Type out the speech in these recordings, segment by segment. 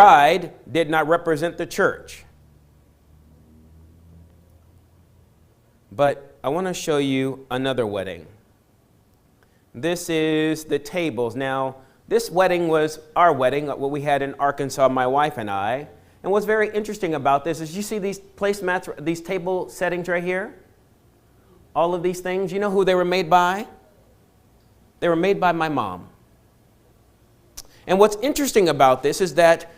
bride did not represent the church. But I want to show you another wedding. This is the tables. Now, this wedding was our wedding, what we had in Arkansas, my wife and I. And what's very interesting about this is you see these placemats, these table settings right here? All of these things, you know who they were made by? They were made by my mom. And what's interesting about this is that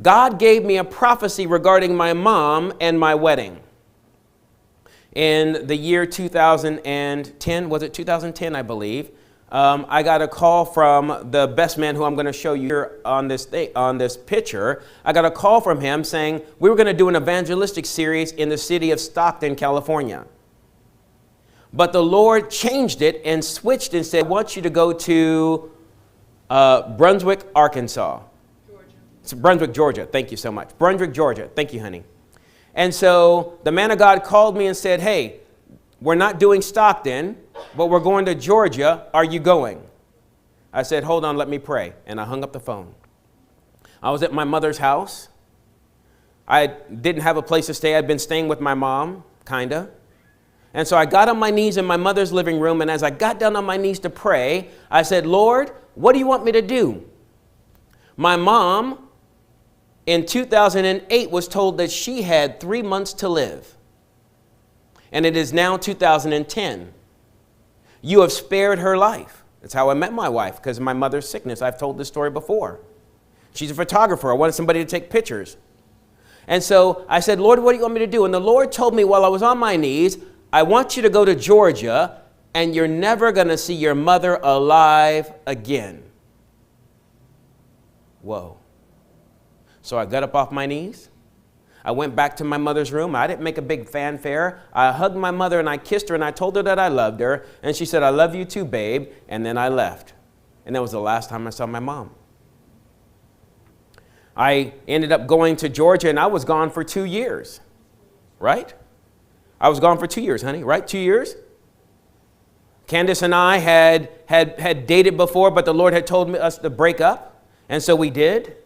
God gave me a prophecy regarding my mom and my wedding. In the year 2010, was it 2010, I believe, I got a call from the best man who I'm going to show you here on this picture. I got a call from him saying we were going to do an evangelistic series in the city of Stockton, California. But the Lord changed it and switched and said, I want you to go to Brunswick, Arkansas. Georgia. It's Brunswick, Georgia. Thank you so much. Brunswick, Georgia. Thank you, honey. And so the man of God called me and said, hey, we're not doing Stockton, but we're going to Georgia. Are you going? I said, hold on, let me pray. And I hung up the phone. I was at my mother's house. I didn't have a place to stay. I'd been staying with my mom, kind of. And so I got on my knees in my mother's living room. And as I got down on my knees to pray, I said, Lord, what do you want me to do? My mom in 2008 was told that she had 3 months to live. And it is now 2010. You have spared her life. That's how I met my wife, because of my mother's sickness. I've told this story before. She's a photographer. I wanted somebody to take pictures. And so I said, Lord, what do you want me to do? And the Lord told me while I was on my knees, I want you to go to Georgia, and you're never going to see your mother alive again. Whoa. So I got up off my knees. I went back to my mother's room. I didn't make a big fanfare. I hugged my mother and I kissed her and I told her that I loved her. And she said, I love you too, babe. And then I left. And that was the last time I saw my mom. I ended up going to Georgia and I was gone for 2 years. Right? I was gone for 2 years, honey. Right? 2 years? Candace and I had dated before, but the Lord had told us to break up. And so we did.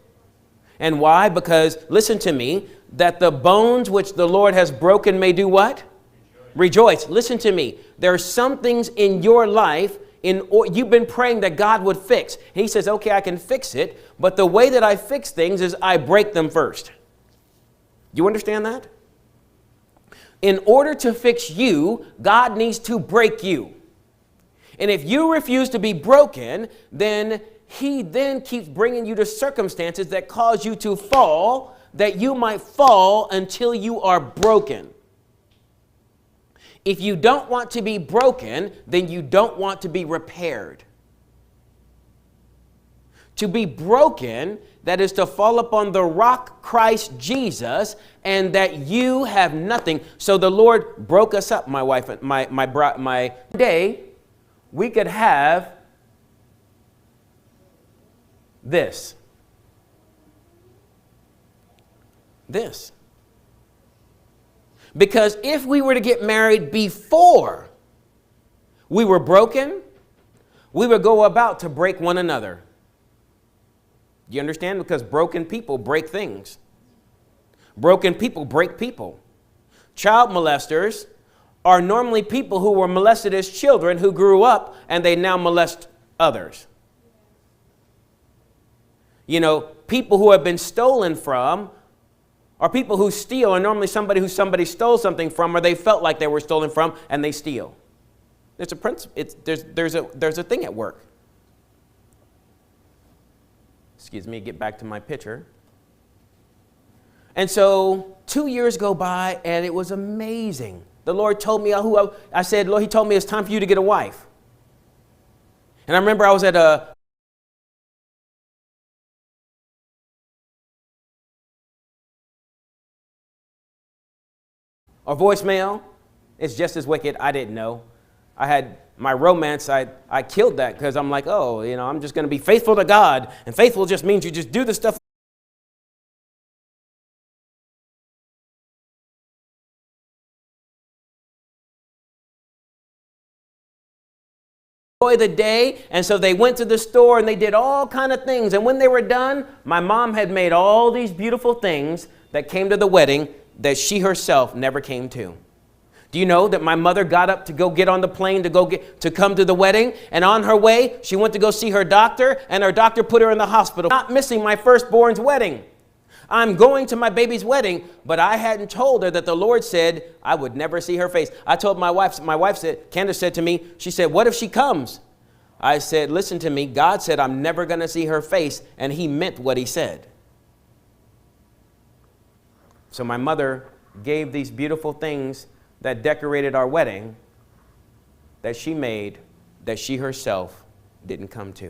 And why? Because, listen to me, that the bones which the Lord has broken may do what? Rejoice. Listen to me. There are some things in your life you've been praying that God would fix. He says, okay, I can fix it. But the way that I fix things is I break them first. Do you understand that? In order to fix you, God needs to break you. And if you refuse to be broken, then He then keeps bringing you to circumstances that cause you to fall, that you might fall until you are broken. If you don't want to be broken, then you don't want to be repaired. To be broken, that is to fall upon the rock Christ Jesus, and that you have nothing. So the Lord broke us up, my wife and my day. We could have this. Because if we were to get married before we were broken, we would go about to break one another. Do you understand? Because broken people break things. Broken people break people. Child molesters are normally people who were molested as children who grew up and they now molest others. You know, people who have been stolen from, or people who steal, are normally somebody who somebody stole something from, or they felt like they were stolen from, and they steal. There's a principle. There's a thing at work. Excuse me. Get back to my picture. And so 2 years go by, and it was amazing. The Lord told me I said, Lord, He told me it's time for you to get a wife. And I remember I was at a voicemail. It's just as wicked. I didn't know. I had my romance. I killed that because I'm like, oh, you know, I'm just going to be faithful to God. And faithful just means you just do the stuff enjoy the day. And so they went to the store and they did all kind of things. And when they were done, my mom had made all these beautiful things that came to the wedding that she herself never came to. Do you know that my mother got up to go get on the plane to come to the wedding? And on her way, she went to go see her doctor, and her doctor put her in the hospital. Not missing my firstborn's wedding. I'm going to my baby's wedding, but I hadn't told her that the Lord said I would never see her face. I told my wife said, Candace said to me, she said, what if she comes? I said, listen to me, God said I'm never going to see her face, and he meant what he said. So my mother gave these beautiful things that decorated our wedding that she made, that she herself didn't come to.